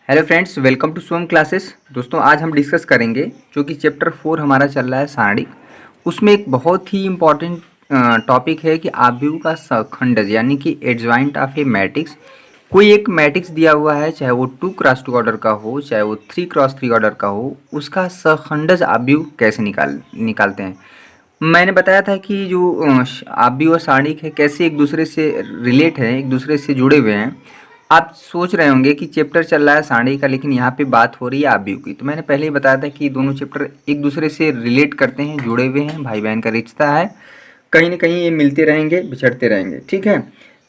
Hello friends, welcome to Som classes. दोस्तों, आज हम डिस्कस करेंगे जो कि चैप्टर 4 हमारा चल रहा है सारणिक। उसमें एक बहुत ही इम्पॉर्टेंट टॉपिक है कि आव्यूह का सखंडज यानी कि एडजॉइंट ऑफ ए मैट्रिक्स। कोई एक मैट्रिक्स दिया हुआ है, चाहे वो 2x2 ऑर्डर का हो, चाहे वो 3x3 ऑर्डर का हो, उसका सखंडज आव्यूह कैसे निकालते हैं। मैंने बताया था कि जो आव्यूह और सारणिक है कैसे एक दूसरे से रिलेट है, एक दूसरे से जुड़े हुए हैं। आप सोच रहे होंगे कि चैप्टर चल रहा है सारणी का, लेकिन यहाँ पे बात हो रही है आव्यूह की। तो मैंने पहले ही बताया था कि दोनों चैप्टर एक दूसरे से रिलेट करते हैं, जुड़े हुए हैं, भाई बहन का रिश्ता है। कहीं ना कहीं ये मिलते रहेंगे, बिछड़ते रहेंगे, ठीक है।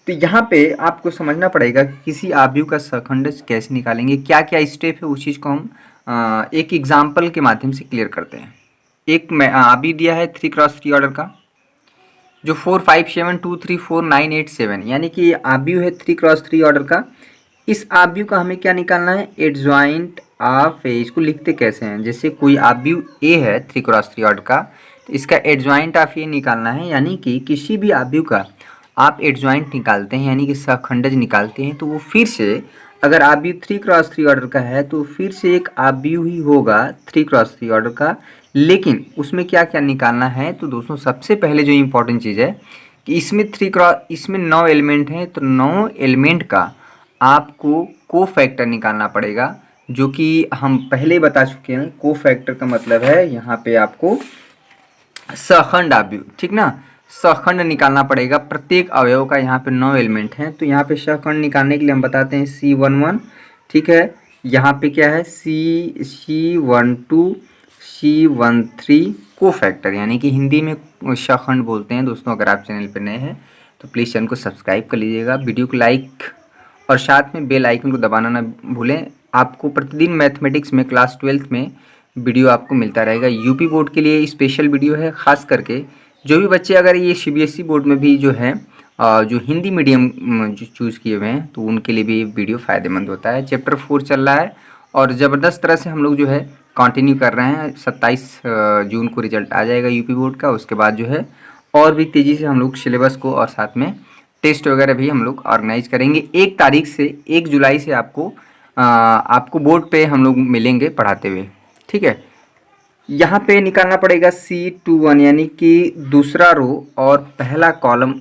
तो यहाँ पे आपको समझना पड़ेगा कि किसी आव्यूह का सखंडज कैसे निकालेंगे, क्या क्या स्टेप है, उस चीज़ को हम एक एग्जाम्पल के माध्यम से क्लियर करते हैं। एक आव्यूह दिया है 3x3 ऑर्डर का, जो 457234987 यानी कि आव्यूह है 3x3 ऑर्डर का। इस आव्यूह का हमें क्या निकालना है, एडजॉइंट ऑफ ए। इसको लिखते कैसे हैं, जैसे कोई आव्यूह ए है 3x3 ऑर्डर का, तो इसका एडजॉइंट ऑफ ए निकालना है। यानी कि किसी भी आव्यूह का आप एडजॉइंट निकालते हैं यानी कि सखंडज निकालते हैं, तो वो फिर से, अगर आव्यूह 3x3 ऑर्डर का है तो फिर से एक आव्यूह ही होगा 3x3 ऑर्डर का। लेकिन उसमें क्या क्या निकालना है, तो दोस्तों सबसे पहले जो इम्पोर्टेंट चीज़ है कि इसमें 9 एलिमेंट हैं, तो 9 एलिमेंट का आपको को फैक्टर निकालना पड़ेगा, जो कि हम पहले बता चुके हैं। को फैक्टर का मतलब है यहाँ पे आपको सखंड आव्यूह, ठीक ना। सखंड निकालना पड़ेगा प्रत्येक अवयव का। यहाँ पे 9 एलिमेंट हैं, तो यहाँ पे सखंड निकालने के लिए हम बताते हैं C11, ठीक है। यहाँ पे क्या है, C12 C13 को फैक्टर, यानी कि हिंदी में सखंड बोलते हैं। दोस्तों, अगर आप चैनल पर नए हैं तो प्लीज़ चैनल को सब्सक्राइब कर लीजिएगा, वीडियो को लाइक और साथ में बेल आइकन को दबाना ना भूलें। आपको प्रतिदिन मैथमेटिक्स में क्लास 12th में वीडियो आपको मिलता रहेगा। यूपी बोर्ड के लिए स्पेशल वीडियो है, ख़ास करके जो भी बच्चे अगर ये सीबीएसई बोर्ड में भी जो है जो हिंदी मीडियम जो चूज़ किए हुए हैं, तो उनके लिए भी ये वीडियो फ़ायदेमंद होता है। चैप्टर 4 चल रहा है और ज़बरदस्त तरह से हम लोग जो है कंटिन्यू कर रहे हैं। 27 जून को रिजल्ट आ जाएगा यूपी बोर्ड का। उसके बाद जो है और भी तेज़ी से हम लोग सिलेबस को और साथ में टेस्ट वगैरह भी हम लोग ऑर्गेनाइज करेंगे। 1 तारीख से 1 जुलाई से आपको बोर्ड पे हम लोग मिलेंगे पढ़ाते हुए, ठीक है। यहाँ पे निकालना पड़ेगा C21 यानी कि दूसरा रो और पहला कॉलम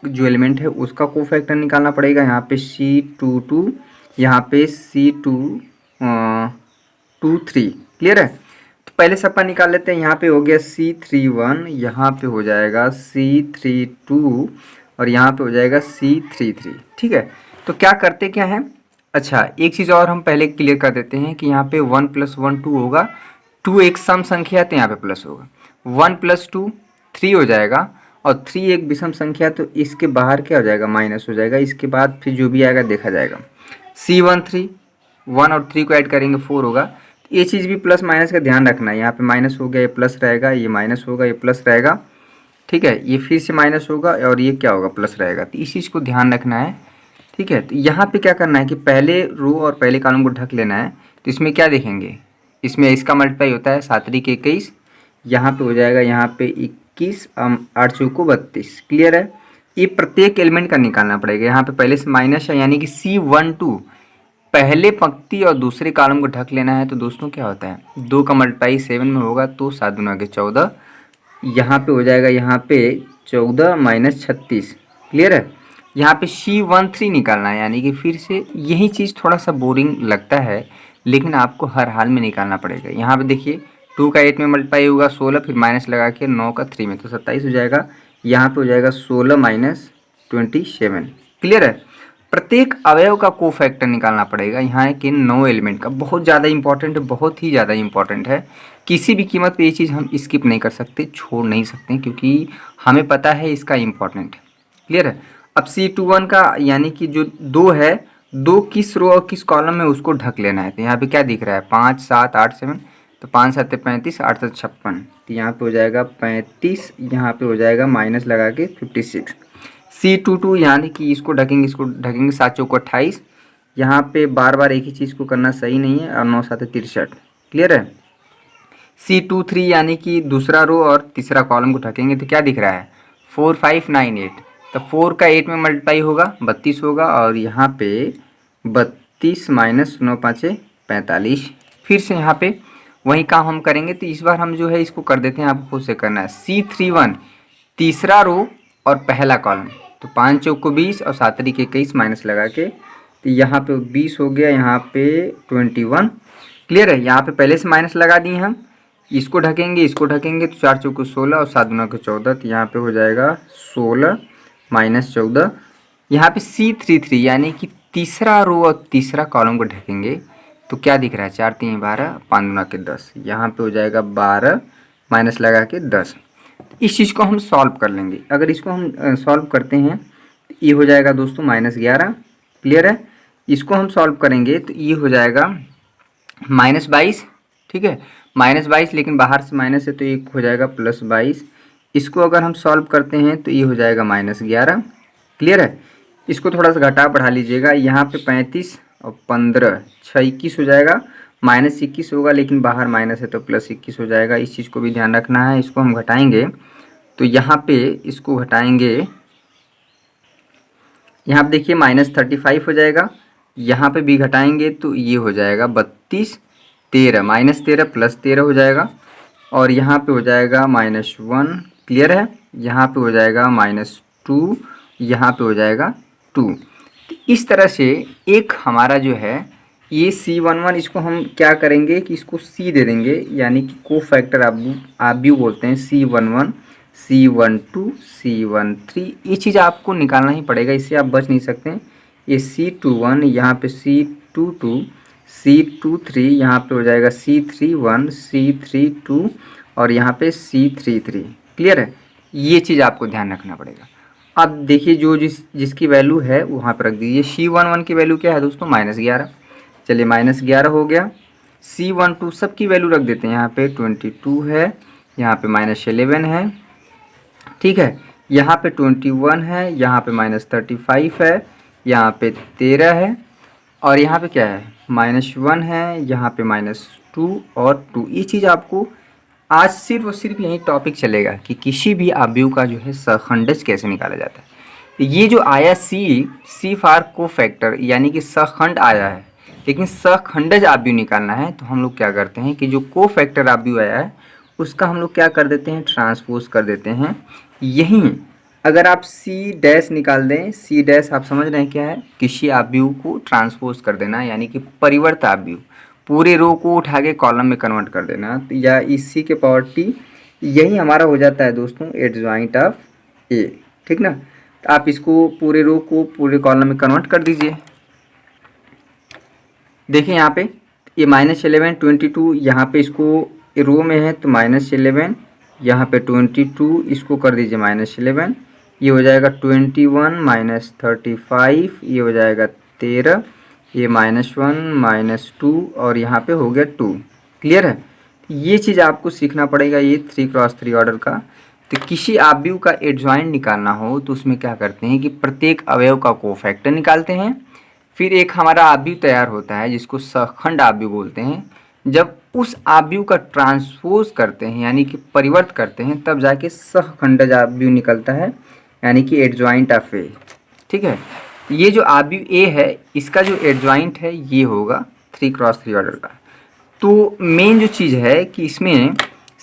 जो एलिमेंट है उसका को फैक्टर निकालना पड़ेगा। यहाँ पे C22, यहाँ पे C23, क्लियर है। तो पहले सप्पा निकाल लेते हैं। यहाँ पे हो गया C31, यहाँ पे हो जाएगा C32 और यहाँ पे हो जाएगा C33, ठीक है। तो क्या करते क्या है, अच्छा एक चीज़ और हम पहले क्लियर कर देते हैं कि यहाँ पे 1 + 1 2 होगा। 2 एक सम संख्या है तो यहाँ पे प्लस होगा। 1 + 2 3 हो जाएगा और 3 एक विषम संख्या, तो इसके बाहर क्या हो जाएगा, माइनस हो जाएगा। इसके बाद फिर जो भी आएगा देखा जाएगा। C13 1 और 3 को ऐड करेंगे 4 होगा। ये चीज़ भी प्लस माइनस का ध्यान रखना है। यहाँ पे माइनस हो गया, ये प्लस रहेगा, ये माइनस होगा, ये प्लस रहेगा, ठीक है। ये फिर से माइनस होगा और ये क्या होगा, प्लस रहेगा। तो इस चीज़ को ध्यान रखना है, ठीक है। तो यहाँ पे क्या करना है कि पहले रो और पहले कॉलम को ढक लेना है। तो इसमें क्या देखेंगे, इसमें इसका मल्टीप्लाई होता है 7 × 21, यहाँ पे हो जाएगा, यहाँ पे 21 8 चौको 32, क्लियर है। ये प्रत्येक एलिमेंट का निकालना पड़ेगा। यहाँ पे पहले से माइनस है यानी कि C12 पहले पंक्ति और दूसरे कॉलम को ढक लेना है। तो दोस्तों क्या होता है, 2 का मल्टीप्लाई 7 में होगा तो 7 दूना के 14, यहाँ पे हो जाएगा, यहाँ पे 14 - 36, क्लियर है। यहाँ पे C13 निकालना है, यानी कि फिर से यही चीज़ थोड़ा सा बोरिंग लगता है, लेकिन आपको हर हाल में निकालना पड़ेगा। यहाँ पे देखिए 2 का 8 में मल्टीप्लाई होगा 16, फिर माइनस लगा के 9 का 3 में, तो 27 हो जाएगा। यहाँ पे हो जाएगा 16 - 27, क्लियर है। प्रत्येक अवयव का को फैक्टर निकालना पड़ेगा। यहाँ है कि 9 एलिमेंट का, बहुत ज़्यादा इंपॉर्टेंट है, बहुत ही ज़्यादा इंपॉर्टेंट है। किसी भी कीमत पे ये चीज़ हम स्किप नहीं कर सकते, छोड़ नहीं सकते, क्योंकि हमें पता है इसका इम्पोर्टेंट, क्लियर है। अब C21 का यानी कि जो 2 है, 2 किस रो और किस कॉलम में उसको ढक लेना है। तो यहाँ पे क्या दिख रहा है, 5 7 8 7, तो 5 7 35, 8 7 56, तो यहाँ पे हो जाएगा 35, यहाँ पे हो जाएगा माइनस लगा के 56। C22 यानी कि इसको ढकेंगे 7 चौको 28, यहाँ पे बार बार एक ही चीज़ को करना सही नहीं है, और 9 7 63, क्लियर है। C23 यानी कि दूसरा रो और तीसरा कॉलम को ढकेंगे तो क्या दिख रहा है, 4 5 9 8, तो 4 का 8 में मल्टीप्लाई होगा 32 होगा, और यहाँ पे 32 माइनस 9 5 45। फिर से यहाँ पे वही काम हम करेंगे। तो इस बार हम जो है इसको कर देते हैं, आपको खुद से करना है। C31 तीसरा रो और पहला कॉलम, तो 5 चौक को 20 और 7 तरीके 21 माइनस लगा के, तो यहाँ पे 20 हो गया, यहाँ पे 21। क्लियर है। यहाँ पे पहले से माइनस लगा दिए हम, इसको ढकेंगे तो 4 चौक को 16 और 7 दूना को 14, तो यहाँ पे हो जाएगा 16 माइनस 14। यहाँ पे C33 यानी कि तीसरा रो और तीसरा कॉलम को ढकेंगे तो क्या दिख रहा है, 4 3 12, 5 दूना के 10, यहाँ पे हो जाएगा 12 माइनस लगा के 10। इस चीज़ को हम सॉल्व कर लेंगे। अगर इसको हम सॉल्व करते हैं तो ये हो जाएगा दोस्तों -11। क्लियर है। इसको हम सॉल्व करेंगे तो ये हो जाएगा -22। ठीक है, -22, लेकिन बाहर से माइनस है तो ये हो जाएगा +22। इसको अगर हम सॉल्व करते हैं तो ये हो जाएगा -11। क्लियर है। इसको थोड़ा सा घटा बढ़ा लीजिएगा, यहाँ पे 35 और 15 6 21 हो जाएगा, -21 होगा, लेकिन बाहर माइनस है तो +21 हो जाएगा। इस चीज़ को भी ध्यान रखना है। इसको हम घटाएंगे तो यहाँ पे इसको घटाएंगे, यहाँ पे देखिए -35 हो जाएगा। यहाँ पे भी घटाएंगे तो ये हो जाएगा 32 13 -13 +13 हो जाएगा, और यहाँ पे हो जाएगा -1। क्लियर है। यहाँ पे हो जाएगा -2, यहाँ पे हो जाएगा 2। तो इस तरह से एक हमारा जो है ये C11, इसको हम क्या करेंगे कि इसको C दे देंगे, यानी कि को फैक्टर आप भी बोलते हैं, C11 C12 C13। ये चीज़ आपको निकालना ही पड़ेगा, इससे आप बच नहीं सकते हैं। ये C21, यहाँ पे C22 C23, यहाँ पे हो जाएगा C31 C32 और यहाँ पे C33। क्लियर है। ये चीज़ आपको ध्यान रखना पड़ेगा। अब देखिए जो जिसकी वैल्यू है वहाँ पर रख दीजिए। C11 की वैल्यू क्या है दोस्तों, -11। चलिए -11 हो गया। C12 सब की वैल्यू रख देते हैं, यहाँ पे 22 है, यहाँ पे -11 है। ठीक है, यहाँ पे 21 है, यहाँ पे -35 है, यहाँ पे 13 है, और यहाँ पे क्या है -1 है, यहाँ पे -2 और 2। ये चीज़ आपको आज सिर्फ और सिर्फ यही टॉपिक चलेगा कि किसी भी आव्यूह का जो है सहखंडज कैसे निकाला जाता है। ये जो आया C फॉर को फैक्टर यानी कि सहखंड आया है, लेकिन सहखंडज आव्यूह निकालना है तो हम लोग क्या करते हैं कि जो को फैक्टर आव्यूह आया है उसका हम लोग क्या कर देते हैं, ट्रांसपोज कर देते हैं। यहीं अगर आप C' निकाल दें, C' आप समझ रहे हैं क्या है, किसी आव्यूह को ट्रांसपोज कर देना, यानी कि परिवर्त आव्यूह, पूरे रो को उठा के कॉलम में कन्वर्ट कर देना, तो या इसी के पावर T, यही हमारा हो जाता है दोस्तों एडजॉइंट ऑफ A। ठीक ना। तो आप इसको पूरे रो को पूरे कॉलम में कन्वर्ट कर दीजिए। देखिए यहाँ पे ये -11 22, यहाँ पे इसको रो में है तो -11, यहाँ पे 22, इसको कर दीजिए -11, ये हो जाएगा 21 -35, ये हो जाएगा 13, ये -1 -2 और यहाँ पे हो गया 2। क्लियर है। ये चीज़ आपको सीखना पड़ेगा, ये 3x3 ऑर्डर का। तो किसी आव्यूह का एडजॉइंट निकालना हो तो उसमें क्या करते हैं कि प्रत्येक अवयव का कोफैक्टर निकालते हैं, फिर एक हमारा आव्यूह तैयार होता है जिसको सहखंड आव्यूह बोलते हैं। जब उस आव्यूह का ट्रांसपोज करते हैं यानी कि परिवर्त करते हैं तब जाके सहखंडज आव्यूह निकलता है, यानी कि एडजॉइंट ऑफ ए। ठीक है। ये जो आव्यूह ए है इसका जो एडजॉइंट है ये होगा 3x3 ऑर्डर का। तो मेन जो चीज़ है कि इसमें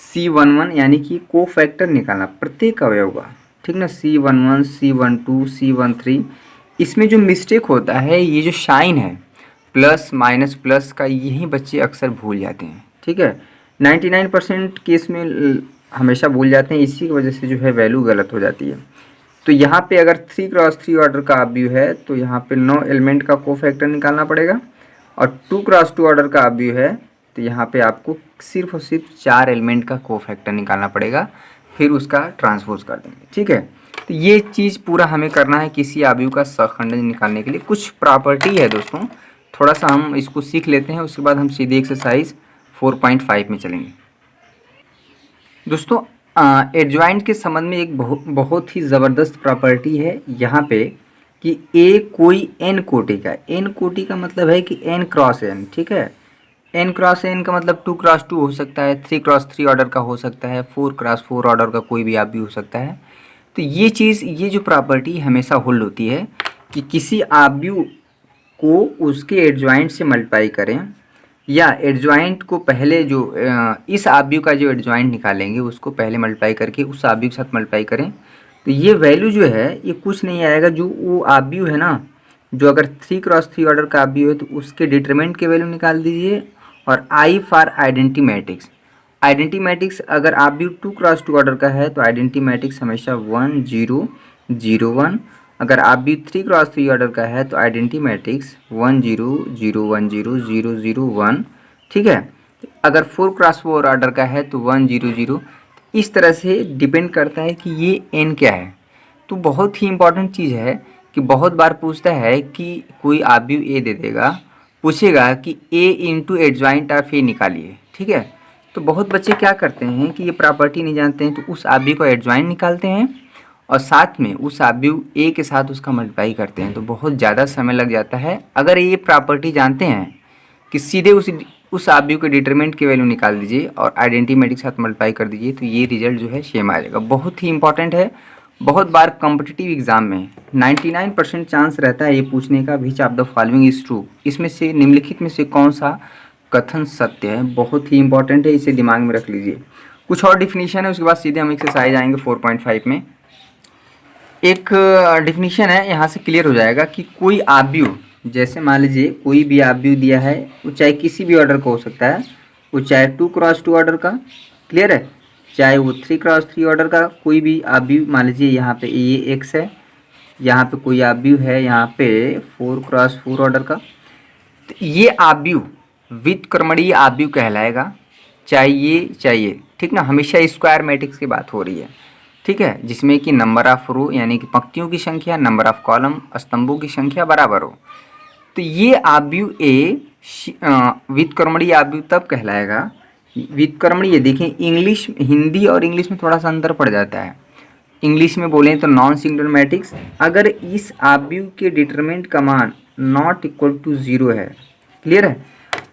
C11 यानी कि को फैक्टर निकालना प्रत्येक अवयव का। ठीक ना, C11 C12 C13। इसमें जो मिस्टेक होता है ये जो साइन है प्लस माइनस प्लस का, यही बच्चे अक्सर भूल जाते हैं। ठीक है, 99% केस में हमेशा भूल जाते हैं, इसी की वजह से जो है वैल्यू गलत हो जाती है। तो यहाँ पे अगर 3x3 ऑर्डर का आव्यूह है तो यहाँ पे 9 एलिमेंट का कोफैक्टर निकालना पड़ेगा, और 2x2 ऑर्डर का आव्यूह है तो यहाँ पे आपको सिर्फ और सिर्फ 4 एलिमेंट का कोफैक्टर निकालना पड़ेगा, फिर उसका ट्रांसपोज कर देंगे। ठीक है। तो ये चीज़ पूरा हमें करना है किसी आव्यूह का सहखंडज निकालने के लिए। कुछ प्रॉपर्टी है दोस्तों, थोड़ा सा हम इसको सीख लेते हैं, उसके बाद हम सीधे एक्सरसाइज 4.5 में चलेंगे। दोस्तों एडजॉइंट के संबंध में एक बहुत ही ज़बरदस्त प्रॉपर्टी है यहाँ पे कि ए कोई n कोटि का, n कोटि का मतलब है कि n क्रॉस n। ठीक है, n क्रॉस n का मतलब 2x2 हो सकता है, 3x3 ऑर्डर का हो सकता है, 4x4 ऑर्डर का कोई भी आव्यूह हो सकता है। तो ये चीज़, ये जो प्रॉपर्टी हमेशा होल्ड होती है कि किसी आव्यूह को उसके एडजॉइंट से मल्टीप्लाई करें, या एडजॉइंट को पहले जो इस आव्यूह का जो एडजॉइंट निकालेंगे उसको पहले मल्टीप्लाई करके उस आव्यूह के साथ मल्टीप्लाई करें, तो ये वैल्यू जो है ये कुछ नहीं आएगा, जो वो आव्यूह है ना, जो अगर 3x3 ऑर्डर का आव्यूह है तो उसके डिटरमिनेंट की वैल्यू निकाल दीजिए। और I for identity matrix, identity matrix अगर आव्यूह 2x2 ऑर्डर का है तो आइडेंटिटी मैट्रिक्स हमेशा 1 0 0 1, अगर आव्यूह 3x3 ऑर्डर का है तो आइडेंटिटी मैट्रिक्स 1 0 0 1 0 0 0 1, ठीक है। अगर 4x4 ऑर्डर का है तो 1 0 0, इस तरह से डिपेंड करता है कि ये n क्या है। तो बहुत ही इंपॉर्टेंट चीज़ है कि बहुत बार पूछता है कि कोई आव्यूह ए दे देगा, पूछेगा कि a इंटू एडजॉइंट ऑफ ए निकालिए, ठीक है। तो बहुत बच्चे क्या करते हैं कि ये प्रॉपर्टी नहीं जानते हैं, तो उस आव्यूह को एडजॉइंट निकालते हैं और साथ में उस आव्यूह ए के साथ उसका मल्टीप्लाई करते हैं, तो बहुत ज़्यादा समय लग जाता है। अगर ये प्रॉपर्टी जानते हैं कि सीधे उस आव्यूह के डिटरमिनेंट की वैल्यू निकाल दीजिए और आइडेंटिटी मैट्रिक्स के साथ मल्टीप्लाई कर दीजिए, तो ये रिजल्ट जो है सेम आ जाएगा। बहुत ही इंपॉर्टेंट है, बहुत बार कॉम्पिटिटिव एग्जाम में 99% चांस रहता है ये पूछने का, which of the following is true, इसमें से निम्नलिखित में से कौन सा कथन सत्य है। बहुत ही इंपॉर्टेंट है, इसे दिमाग में रख लीजिए। कुछ और डिफिनीशन है, उसके बाद सीधे हम एक्सरसाइज आएंगे 4.5 में। एक डिफिनीशन है, यहाँ से क्लियर हो जाएगा कि कोई आव्यूह, जैसे मान लीजिए कोई भी आव्यूह दिया है, वो चाहे किसी भी ऑर्डर का हो सकता है, वो चाहे 2x2 ऑर्डर का, क्लियर है, चाहे वो 3x3 ऑर्डर का कोई भी आव्यूह, मान लीजिए यहाँ पे ये x है, यहाँ पे कोई आव्यूह है यहाँ पे 4x4 ऑर्डर का, तो ये आव्यूह व्युत्क्रमणीय आव्यूह कहलाएगा, चाहिए, ठीक ना। हमेशा स्क्वायर मैट्रिक्स की बात हो रही है, ठीक है, जिसमें कि नंबर ऑफ रो यानी कि पंक्तियों की संख्या, नंबर ऑफ कॉलम स्तंभों की संख्या बराबर हो, तो ये आव्यूह ए व्युत्क्रमणीय आव्यूह तब कहलाएगा। व्युत्क्रमणीय देखें, इंग्लिश, हिंदी और इंग्लिश में थोड़ा सा अंतर पड़ जाता है। इंग्लिश में बोलें तो नॉन सिंगुलर मैट्रिक्स, अगर इस आव्यूह के डिटरमिनेंट का मान नॉट इक्वल टू 0 है, क्लियर है,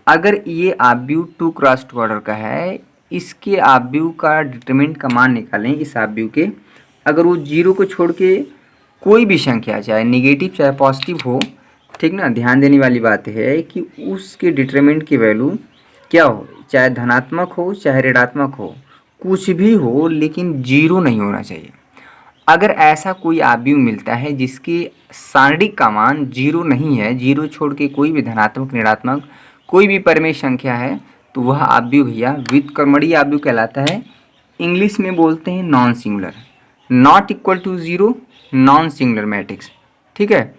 अगर ये आव्यूह 2x2 ऑर्डर का है, इसके आव्यूह का डिटरमिनेंट का मान निकालें इस आव्यूह के, अगर वो 0 को छोड़ के कोई भी संख्या, चाहे निगेटिव चाहे पॉजिटिव हो, ठीक ना, ध्यान देने वाली बात है कि उसके डिटरमिनेंट की वैल्यू क्या हो, चाहे धनात्मक हो चाहे ऋणात्मक हो, कुछ भी हो, लेकिन 0 नहीं होना चाहिए। अगर ऐसा कोई आव्यूह मिलता है जिसके सारणिक का मान 0 नहीं है, 0 छोड़ के कोई भी धनात्मक ऋणात्मक कोई भी परिमेय संख्या है, तो वह आव्यूह भैया व्युत्क्रमणीय आव्यूह कहलाता है। इंग्लिश में बोलते हैं non singular, not equal to 0 non singular matrix, ठीक है।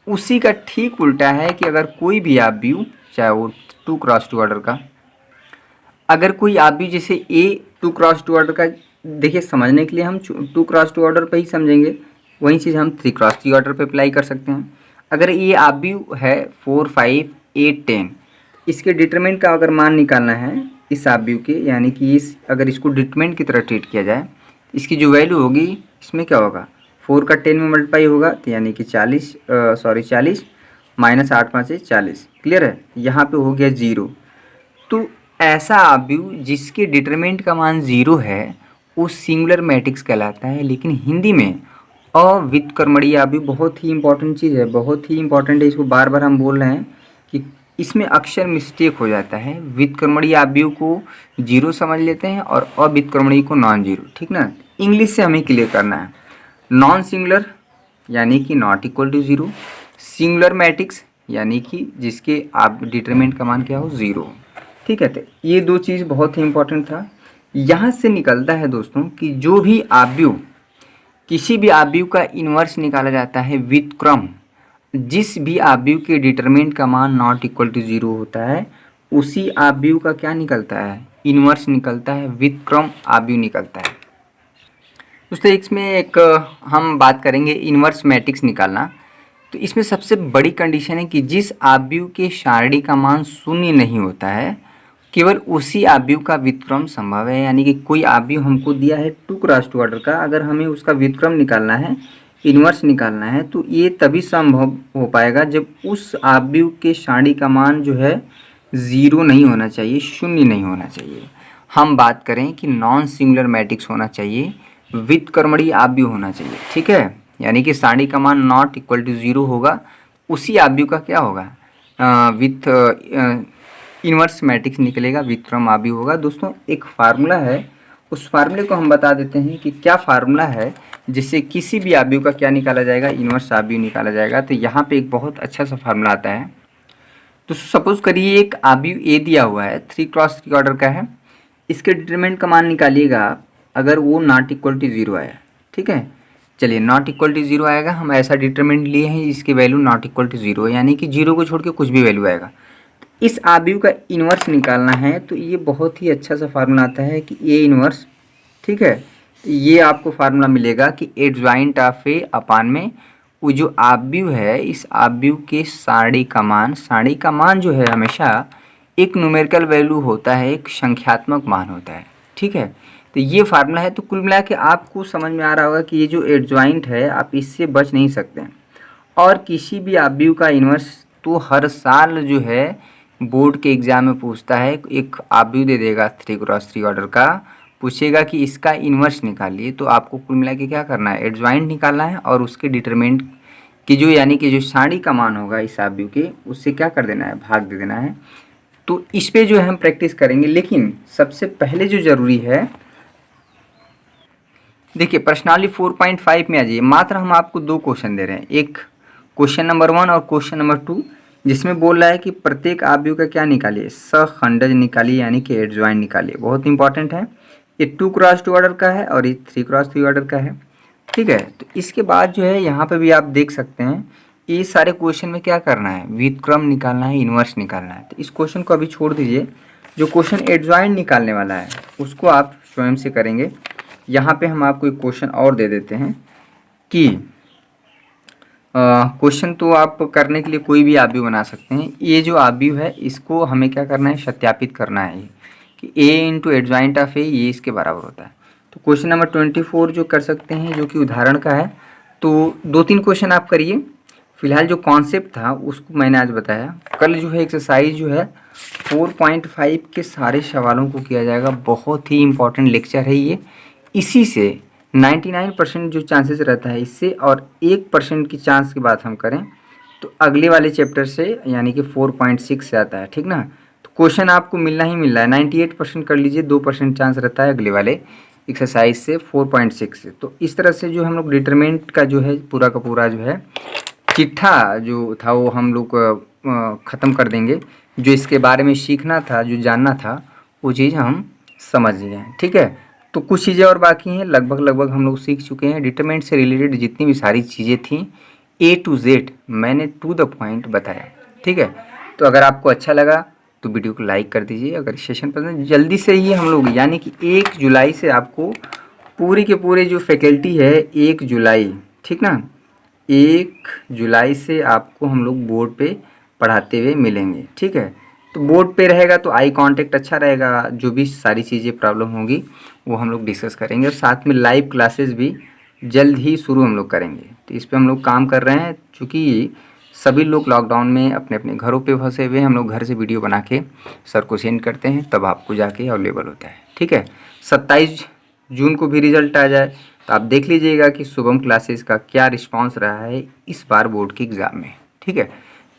उसी का ठीक उल्टा है कि अगर कोई भी आव्यूह, चाहे वो 2x2 ऑर्डर का, अगर कोई आव्यूह जैसे ए 2x2 ऑर्डर का, देखिए समझने के लिए हम 2x2 ऑर्डर पे ही समझेंगे, वही चीज़ हम 3x3 ऑर्डर पे अप्लाई कर सकते हैं। अगर ये आव्यूह है 4 5 8 10, इसके डिटरमिनेंट का अगर मान निकालना है इस आव्यूह के, यानी कि अगर इसको डिटरमिनेंट की तरह ट्रीट किया जाए, इसकी जो वैल्यू होगी इसमें क्या होगा, 4 का 10 में मल्टीप्लाई होगा, तो यानी कि 40 माइनस 8 5 40, क्लियर है, यहाँ पे हो गया 0। तो ऐसा आव्यूह जिसके डिटरमिनेंट का मान 0 है वो सिंगुलर मैट्रिक्स कहलाता है। लेकिन हिंदी में अव्युत्क्रमणीय आव्यूह बहुत ही इंपॉर्टेंट चीज़ है, बहुत ही इंपॉर्टेंट है, इसको बार बार हम बोल रहे हैं कि इसमें अक्सर मिस्टेक हो जाता है। व्युत्क्रमणीय आव्यूह को 0 समझ लेते हैं और अव्युत्क्रमणीय को नॉन 0, ठीक ना। इंग्लिश से हमें क्लियर करना है, नॉन सिंगुलर यानी कि not equal to 0, singular matrix यानी कि जिसके आप डिटरमिनेंट का मान क्या हो 0, ठीक है। तो ये दो चीज़ बहुत ही इंपॉर्टेंट था। यहाँ से निकलता है दोस्तों कि जो भी आव्यूह, किसी भी आव्यूह का इन्वर्स निकाला जाता है व्युत्क्रम, जिस भी आव्यूह के डिटरमिनेंट का मान नॉट इक्वल टू 0 होता है, उसी आव्यूह का क्या निकलता है, इन्वर्स निकलता है, व्युत्क्रम आव्यूह निकलता है। दोस्तों इसमें एक हम बात करेंगे इन्वर्स मैट्रिक्स निकालना। तो इसमें सबसे बड़ी कंडीशन है कि जिस आव्यूह के सारणी का मान 0 नहीं होता है, केवल उसी आव्यूह का व्युत्क्रम संभव है। यानी कि कोई आव्यूह हमको दिया है 2x2 ऑर्डर का, अगर हमें उसका व्युत्क्रम निकालना है, इन्वर्स निकालना है, तो ये तभी संभव हो पाएगा जब उस आव्यूह के सारणी का मान जो है 0 नहीं होना चाहिए, 0 नहीं होना चाहिए। हम बात करें कि नॉन सिंगुलर मैट्रिक्स होना चाहिए, व्युत्क्रमणीय आव्यूह होना चाहिए, ठीक है। यानी कि सारणी का मान नॉट इक्वल टू 0 होगा, उसी आव्यूह का क्या होगा विथ इन्वर्स मैट्रिक्स निकलेगा, व्युत्क्रम आव्यूह होगा। दोस्तों एक फार्मूला है, उस फार्मूले को हम बता देते हैं कि क्या फार्मूला है जिससे किसी भी आव्यूह का क्या निकाला जाएगा, इन्वर्स आव्यूह निकाला जाएगा। तो यहाँ पे एक बहुत अच्छा सा फार्मूला आता है। तो सपोज करिए एक आव्यूह ए दिया हुआ है, 3x3 ऑर्डर का है, इसके डिटरमिनेंट का मान निकालिएगा अगर वो नॉट इक्वल टू 0 आया। ठीक है, चलिए नॉट इक्वल टू 0 आएगा, हम ऐसा डिटरमिनेंट लिए हैं इसकी वैल्यू नॉट इक्वल टू 0 यानी कि 0 को छोड़ के कुछ भी वैल्यू आएगा। इस आव्यूह का इन्वर्स निकालना है तो ये बहुत ही अच्छा सा फार्मूला आता है कि ए इन्वर्स। ठीक है, ये आपको फार्मूला मिलेगा कि एडजॉइंट ऑफ ए अपान में वो जो आव्यूह है, इस आव्यूह के साड़ी का मान जो है हमेशा एक न्यूमेरिकल वैल्यू होता है, एक संख्यात्मक मान होता है। ठीक है, तो ये फार्मूला है। तो कुल मिला के आपको समझ में आ रहा होगा कि ये जो एडजॉइंट है आप इससे बच नहीं सकते हैं। और किसी भी आव्यूह का इन्वर्स तो हर साल जो है बोर्ड के एग्जाम में पूछता है, एक आव्यूह दे देगा 3x3 ऑर्डर का, पूछेगा कि इसका इन्वर्स निकालिए। तो आपको कुल मिला के क्या करना है, एडजॉइंट निकालना है और उसके डिटरमिनेंट की जो यानी कि जो साड़ी का मान होगा इस आव्यूह के, उससे क्या कर देना है, भाग दे देना है। तो इस पे जो है हम प्रैक्टिस करेंगे, लेकिन सबसे पहले जो ज़रूरी है, देखिए प्रश्नावली 4.5 में आ जाइए। मात्र हम आपको 2 क्वेश्चन दे रहे हैं, एक क्वेश्चन नंबर 1 और क्वेश्चन नंबर 2, जिसमें बोल रहा है कि प्रत्येक आव्यूह का क्या निकालिए, सहखंडज निकालिए यानी कि एडजॉइंट निकालिए। बहुत इंपॉर्टेंट है, ये 2x2 ऑर्डर का है और ये 3x3 ऑर्डर का है। ठीक है, तो इसके बाद जो है यहाँ पे भी आप देख सकते हैं ये सारे क्वेश्चन में क्या करना है, व्युत्क्रम निकालना है, इन्वर्स निकालना है। तो इस क्वेश्चन को अभी छोड़ दीजिए, जो क्वेश्चन एडजॉइंट निकालने वाला है उसको आप स्वयं से करेंगे। यहाँ पे हम आपको एक क्वेश्चन और दे देते हैं कि क्वेश्चन तो आप करने के लिए कोई भी आव्यूह बना सकते हैं। ये जो आव्यूह है इसको हमें क्या करना है, सत्यापित करना है कि a इंटू एडजॉइंट ऑफ ए ये इसके बराबर होता है। तो क्वेश्चन नंबर 24 जो कर सकते हैं, जो कि उदाहरण का है। तो 2-3 क्वेश्चन आप करिए। फिलहाल जो कॉन्सेप्ट था उसको मैंने आज बताया। कल जो है एक्सरसाइज जो है 4.5 के सारे सवालों को किया जाएगा। बहुत ही इंपॉर्टेंट लेक्चर है ये। इसी से 99% जो चांसेस रहता है इससे, और 1% की चांस की बात हम करें तो अगले वाले चैप्टर से यानी कि 4.6 से आता है। ठीक ना, तो क्वेश्चन आपको मिलना ही मिल रहा है। 98% कर लीजिए, 2% चांस रहता है अगले वाले एक्सरसाइज से 4.6 से। तो इस तरह से जो हम लोग डिटरमिनेंट का जो है पूरा का पूरा जो है चिट्ठा जो था वो हम लोग ख़त्म कर देंगे। जो इसके बारे में सीखना था, जो जानना था, वो चीज़ हम समझ गए। ठीक है, तो कुछ चीज़ें और बाकी हैं, लगभग हम लोग सीख चुके हैं। डिटरमिनेंट से रिलेटेड जितनी भी सारी चीज़ें थी A to Z मैंने टू द पॉइंट बताया। ठीक है, तो अगर आपको अच्छा लगा तो वीडियो को लाइक कर दीजिए। अगर सेशन पसंद, जल्दी से ही हम लोग यानी कि 1 जुलाई से आपको पूरी के पूरे जो फैकल्टी है 1 जुलाई, ठीक ना, 1 जुलाई से आपको हम लोग बोर्ड पे पढ़ाते हुए मिलेंगे। ठीक है, तो बोर्ड पे रहेगा तो आई कांटेक्ट अच्छा रहेगा। जो भी सारी चीज़ें प्रॉब्लम होगी वो हम लोग डिस्कस करेंगे, और साथ में लाइव क्लासेस भी जल्द ही शुरू हम लोग करेंगे। तो इस पे हम लोग काम कर रहे हैं, चूँकि सभी लोग लॉकडाउन में अपने अपने घरों पे फंसे हुए हैं। हम लोग घर से वीडियो बना के सर को सेंड करते हैं, तब आपको जाके अवेलेबल होता है। ठीक है, 27 जून को भी रिजल्ट आ जाए तो आप देख लीजिएगा कि शुभम क्लासेस का क्या रिस्पांस रहा है इस बार बोर्ड के एग्ज़ाम में। ठीक है,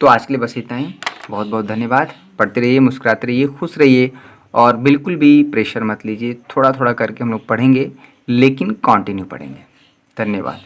तो आज के लिए बस इतना ही। बहुत बहुत धन्यवाद। पढ़ते रहिए, मुस्कुराते रहिए, खुश रहिए, और बिल्कुल भी प्रेशर मत लीजिए। थोड़ा थोड़ा करके हम लोग पढ़ेंगे, लेकिन कंटिन्यू पढ़ेंगे। धन्यवाद।